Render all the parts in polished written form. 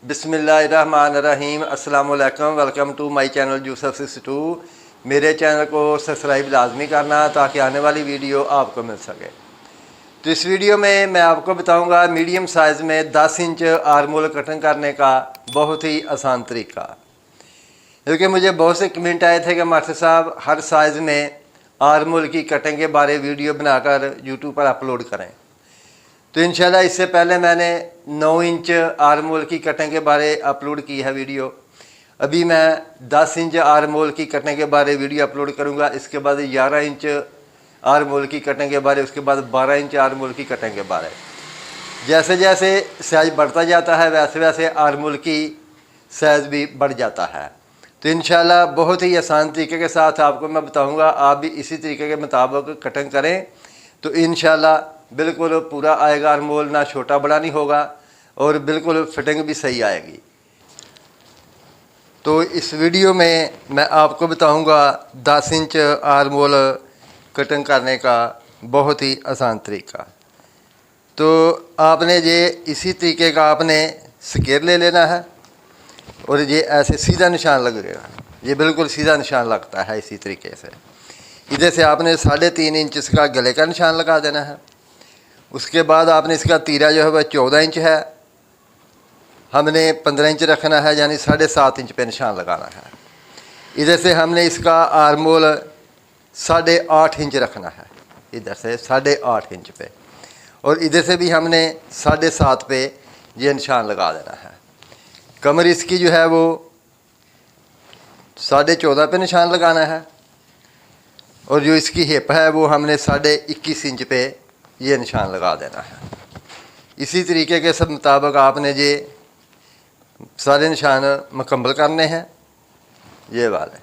बिस्मिल्लाहिर्रहमानिर्रहीम। अस्सलाम वालेकुम। Welcome to my channel Yusuf 62। मेरे चैनल को सब्सक्राइब लाजमी करना ताकि आने वाली वीडियो आपको मिल सके। तो इस वीडियो में मैं आपको बताऊंगा मीडियम साइज़ में 10 इंच आर्मोल कटिंग करने का बहुत ही आसान तरीका। क्योंकि मुझे बहुत से कमेंट आए थे कि मास्टर साहब हर साइज़ में आर्मोल की कटिंग के बारे वीडियो बनाकर यूट्यूब पर अपलोड करें। तो इंशाल्लाह इससे पहले मैंने 9 इंच आर्मोल की कटिंग के बारे अपलोड की है वीडियो। अभी मैं 10 इंच आर्मोल की कटिंग के बारे वीडियो अपलोड करूंगा। इसके बाद 11 इंच आर्मोल की कटिंग के बारे, उसके बाद 12 इंच आर्मोल की कटिंग के बारे। जैसे जैसे साइज़ बढ़ता जाता है वैसे वैसे आर्मोल की साइज़ भी बढ़ जाता है। तो इंशाल्लाह बहुत ही आसान तरीके के साथ आपको मैं बताऊँगा, आप भी इसी तरीके के मुताबिक कटिंग करें तो इंशाल्लाह बिल्कुल पूरा आएगा आर्मोल, ना छोटा बड़ा नहीं होगा और बिल्कुल फिटिंग भी सही आएगी। तो इस वीडियो में मैं आपको बताऊंगा 10 इंच आर्मोल कटिंग करने का बहुत ही आसान तरीका। तो आपने ये इसी तरीके का आपने स्केल ले लेना है और ये ऐसे सीधा निशान लगेगा। ये बिल्कुल सीधा निशान लगता है इसी तरीके से। इधर से आपने 3.5 इंच इसका गले का निशान लगा देना है। उसके बाद आपने इसका तीरा जो है वह 14 इंच है, हमने 15 इंच रखना है, यानी 7.5 इंच पे निशान लगाना है। इधर से हमने इसका आर्मोल 8.5 इंच रखना है, इधर से 8.5 इंच पे, और इधर से भी हमने 7.5 पे ये निशान लगा देना है। कमर इसकी जो है वो 14.5 पे निशान लगाना है और जो इसकी हिप है वो हमने 21.5 इंच पे ये निशान लगा देना है। इसी तरीके के सब मुताबिक आपने ये सारे निशान मुकम्मल करने हैं। ये वाले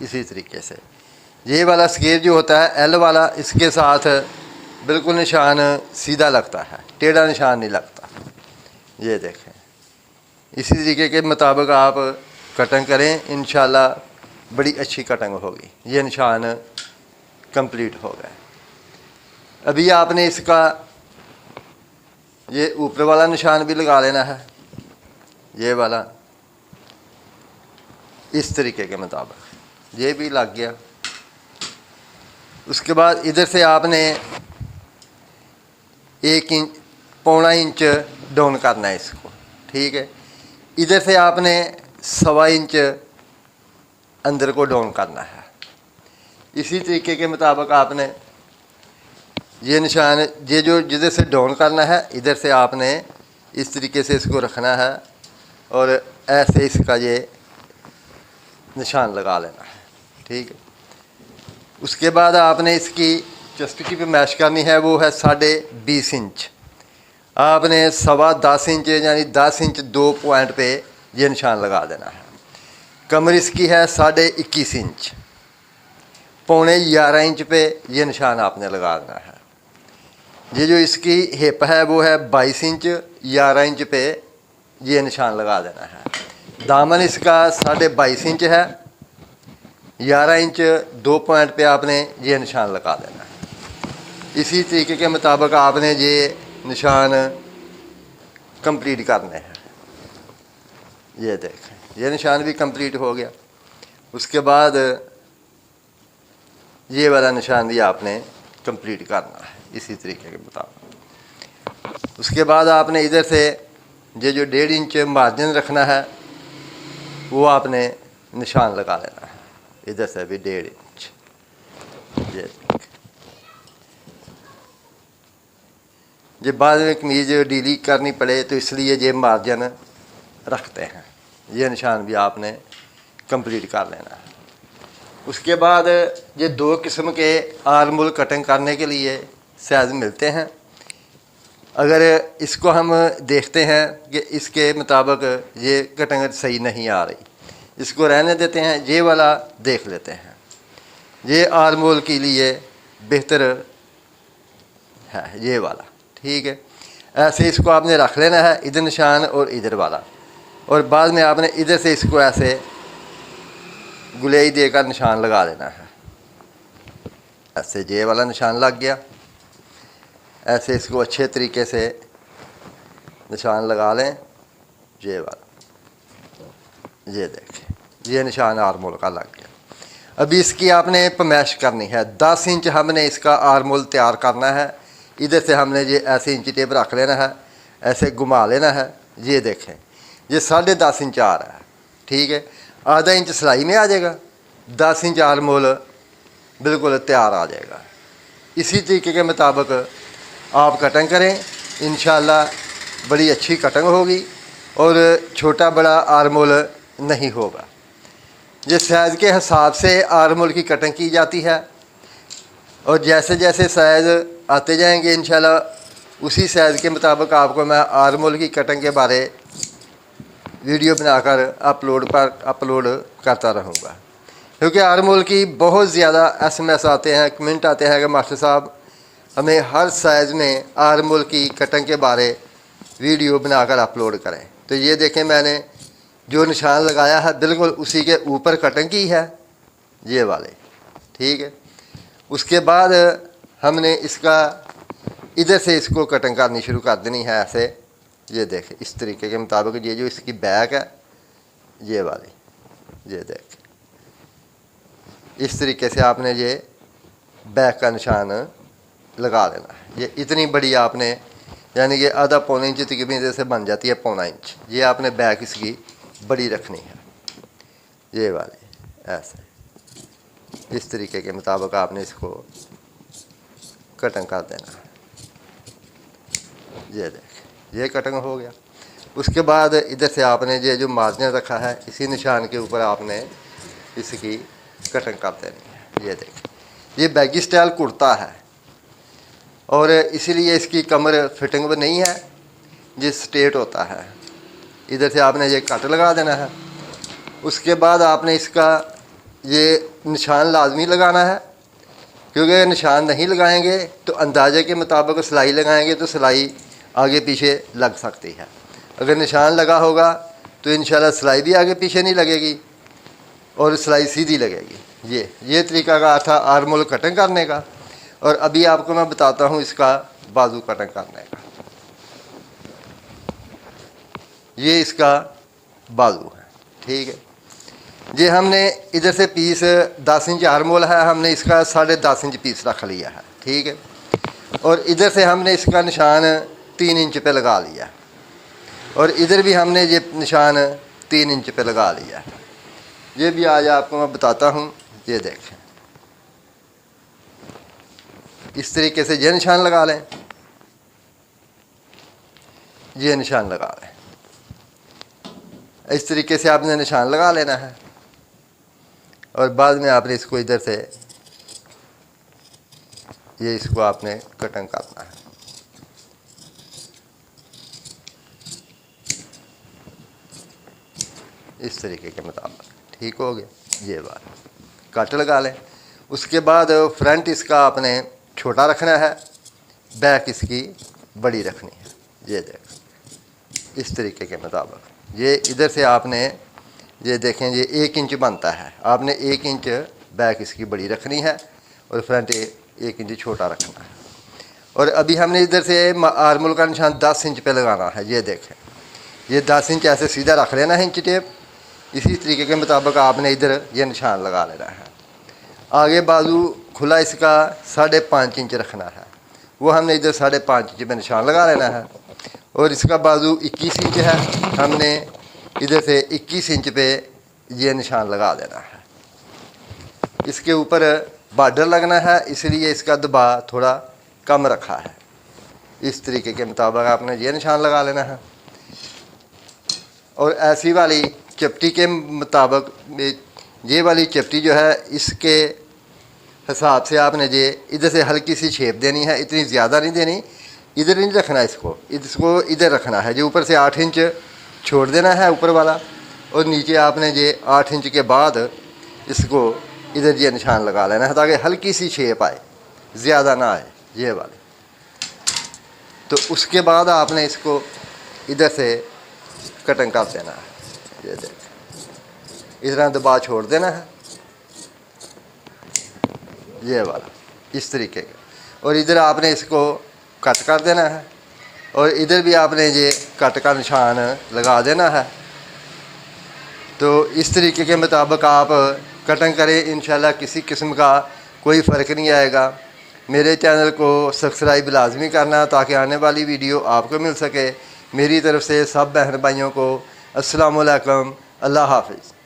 इसी तरीके से ये वाला स्केल जो होता है एल वाला, इसके साथ बिल्कुल निशान सीधा लगता है, टेढ़ा निशान नहीं लगता। ये देखें, इसी तरीके के मुताबिक आप कटिंग करें, इंशाल्लाह बड़ी अच्छी कटिंग होगी। ये निशान कंप्लीट हो गए। अभी आपने इसका ये ऊपर वाला निशान भी लगा लेना है, ये वाला इस तरीके के मुताबिक ये भी लग गया। उसके बाद इधर से आपने 1 इंच 1.25 इंच डाउन करना है इसको, ठीक है। इधर से आपने 1.25 इंच अंदर को डाउन करना है। इसी तरीके के मुताबिक आपने ये निशान ये जो जिधर से डाउन करना है इधर से आपने इस तरीके से इसको रखना है और ऐसे इसका ये निशान लगा लेना है, ठीक है। उसके बाद आपने इसकी चेस्ट की भी मैश करनी है, वो है 20.5 इंच। आपने 10.25 इंच यानी 10 इंच 2 पॉइंट पे ये निशान लगा देना है। कमर इसकी है 21.5 इंच, 11.25 इंच पे ये निशान आपने लगा देना है। ये जो इसकी हिप है वो है 22 इंच, 11 इंच पे ये निशान लगा देना है। दामन इसका 22.5 इंच है, 11 इंच 2 पॉइंट पे आपने ये निशान लगा देना है। इसी तरीके के मुताबिक आपने ये निशान कंप्लीट करने हैं। ये देखें, ये निशान भी कंप्लीट हो गया। उसके बाद ये वाला निशान भी आपने कंप्लीट करना है इसी तरीके के मुताबिक। उसके बाद आपने इधर से ये जो 1.5 इंच मार्जिन रखना है वो आपने निशान लगा लेना है। इधर से भी 1.5 इंच। ये बाद में कमीज ढीली करनी पड़े तो इसलिए ये मार्जिन रखते हैं। ये निशान भी आपने कंप्लीट कर लेना है। उसके बाद ये 2 किस्म के आर्मोल कटिंग करने के लिए साइज़ मिलते हैं। अगर इसको हम देखते हैं कि इसके मुताबिक ये कटिंग सही नहीं आ रही, इसको रहने देते हैं, ये वाला देख लेते हैं। ये आर्मोल के लिए बेहतर है ये वाला, ठीक है। ऐसे इसको आपने रख लेना है, इधर निशान और इधर वाला, और बाद में आपने इधर से इसको ऐसे गुलेई देकर निशान लगा देना है। ऐसे ये वाला निशान लग गया। ऐसे इसको अच्छे तरीके से निशान लगा लें, ये वाला, ये देखें, ये निशान आर्मोल का लग गया। अभी इसकी आपने पमैश करनी है। 10 इंच हमने इसका आर्मोल तैयार करना है। इधर से हमने ये ऐसे इंची टेप रख लेना है, ऐसे घुमा लेना है। ये देखें, ये 10.5 इंच आ रहा है, ठीक है। आधा इंच सिलाई में आ जाएगा, 10 इंच आर्मोल बिल्कुल तैयार आ जाएगा। इसी तरीके के मुताबिक आप कटिंग करें, इंशाल्लाह बड़ी अच्छी कटिंग होगी और छोटा बड़ा आर्मोल नहीं होगा। ये साइज़ के हिसाब से आर्मोल की कटिंग की जाती है और जैसे जैसे साइज़ आते जाएंगे इंशाल्लाह उसी साइज़ के मुताबिक आपको मैं आर्मोल की कटिंग के बारे वीडियो बनाकर अपलोड करता रहूँगा। क्योंकि आर्मोल की बहुत ज़्यादा SMS आते हैं, कमेंट आते हैं कि मास्टर साहब हमें हर साइज़ में आर्मोल की कटिंग के बारे वीडियो बनाकर अपलोड करें। तो ये देखें, मैंने जो निशान लगाया है बिल्कुल उसी के ऊपर कटिंग की है, ये वाले, ठीक है। उसके बाद हमने इसका इधर से इसको कटिंग करनी शुरू कर देनी है ऐसे। ये देखें, इस तरीके के मुताबिक ये जो इसकी बैक है, ये वाली, ये देखें, इस तरीके से आपने ये बैक का निशान लगा लेना है। ये इतनी बड़ी आपने, यानी कि आधा पौना इंच तकरीबन इधर से बन जाती है, पौना इंच। ये आपने बैक इसकी बड़ी रखनी है, ये वाली, ऐसे इस तरीके के मुताबिक आपने इसको कटिंग कर देना है। ये देख, ये कटिंग हो गया। उसके बाद इधर से आपने ये जो मार्जिन रखा है इसी निशान के ऊपर आपने इसकी कटिंग कर देनी है। ये देख, ये बैगी स्टाइल कुर्ता है और इसीलिए इसकी कमर फिटिंग में नहीं है, ये स्ट्रेट होता है। इधर से आपने ये कट लगा देना है। उसके बाद आपने इसका ये निशान लाजमी लगाना है, क्योंकि निशान नहीं लगाएंगे तो अंदाजे के मुताबिक सिलाई लगाएंगे तो सिलाई आगे पीछे लग सकती है। अगर निशान लगा होगा तो इंशाल्लाह सिलाई भी आगे पीछे नहीं लगेगी और सिलाई सीधी लगेगी। ये तरीका का था आर्मोल कटिंग करने का। और अभी आपको मैं बताता हूँ इसका बाजू कटिंग करने का। ये इसका बाजू है, ठीक है। ये हमने इधर से पीस 10 इंच आर्मोल है, हमने इसका 10.5 इंच पीस रख लिया है, ठीक है। और इधर से हमने इसका निशान 3 इंच पे लगा लिया और इधर भी हमने ये निशान 3 इंच पे लगा लिया है। ये भी आज आपको मैं बताता हूँ। ये देखें, इस तरीके से ये निशान लगा लें, ये निशान लगा लें, इस तरीके से आपने निशान लगा लेना है। और बाद में आपने इसको इधर से ये इसको आपने कटिंग करना है। इस तरीके के मुताबिक, ठीक हो गया। ये बात कट लगा लें। उसके बाद फ्रंट इसका आपने छोटा रखना है, बैक इसकी बड़ी रखनी है। ये देख, इस तरीके के मुताबिक ये इधर से आपने ये देखें, ये 1 इंच बनता है, आपने 1 इंच बैक इसकी बड़ी रखनी है और फ्रंट 1 इंच छोटा रखना है। और अभी हमने इधर से आर्मोल का निशान 10 इंच पे लगाना है। ये देखें, ये 10 इंच ऐसे सीधा रख लेना है इंच टेप। इसी तरीके के मुताबिक आपने इधर ये निशान लगा लेना है। आगे बाजू खुला इसका 5.5 इंच रखना है, वो हमने इधर 5.5 इंच में निशान लगा लेना है। और इसका बाजू 21 इंच है, हमने इधर से 21 इंच पे ये निशान लगा देना है। इसके ऊपर बॉर्डर लगना है, इसलिए इसका दबाव थोड़ा कम रखा है। इस तरीके के मुताबिक आपने ये निशान लगा लेना है। और ऐसी वाली चपटी के मुताबिक ये वाली चपटी जो है इसके हिसाब से आपने ये इधर से हल्की सी शेप देनी है, इतनी ज़्यादा नहीं देनी। इधर नहीं रखना, इसको इधर रखना है। जो ऊपर से 8 इंच छोड़ देना है ऊपर वाला, और नीचे आपने ये 8 इंच के बाद इसको इधर ये निशान लगा लेना है ताकि हल्की सी शेप आए, ज़्यादा ना आए ये वाले। तो उसके बाद आपने इसको इधर से कटिंग कर देना है। ये देख, इधर दबाव छोड़ देना है ये वाला, इस तरीके का। और इधर आपने इसको कट कर देना है। और इधर भी आपने ये कट का निशान लगा देना है। तो इस तरीके के मुताबिक आप कटिंग करें, इंशाल्लाह किसी किस्म का कोई फ़र्क नहीं आएगा। मेरे चैनल को सब्सक्राइब लाजमी करना ताकि आने वाली वीडियो आपको मिल सके। मेरी तरफ़ से सब बहन भाइयों को अस्सलाम वालेकुम, अल्लाह हाफ़िज़।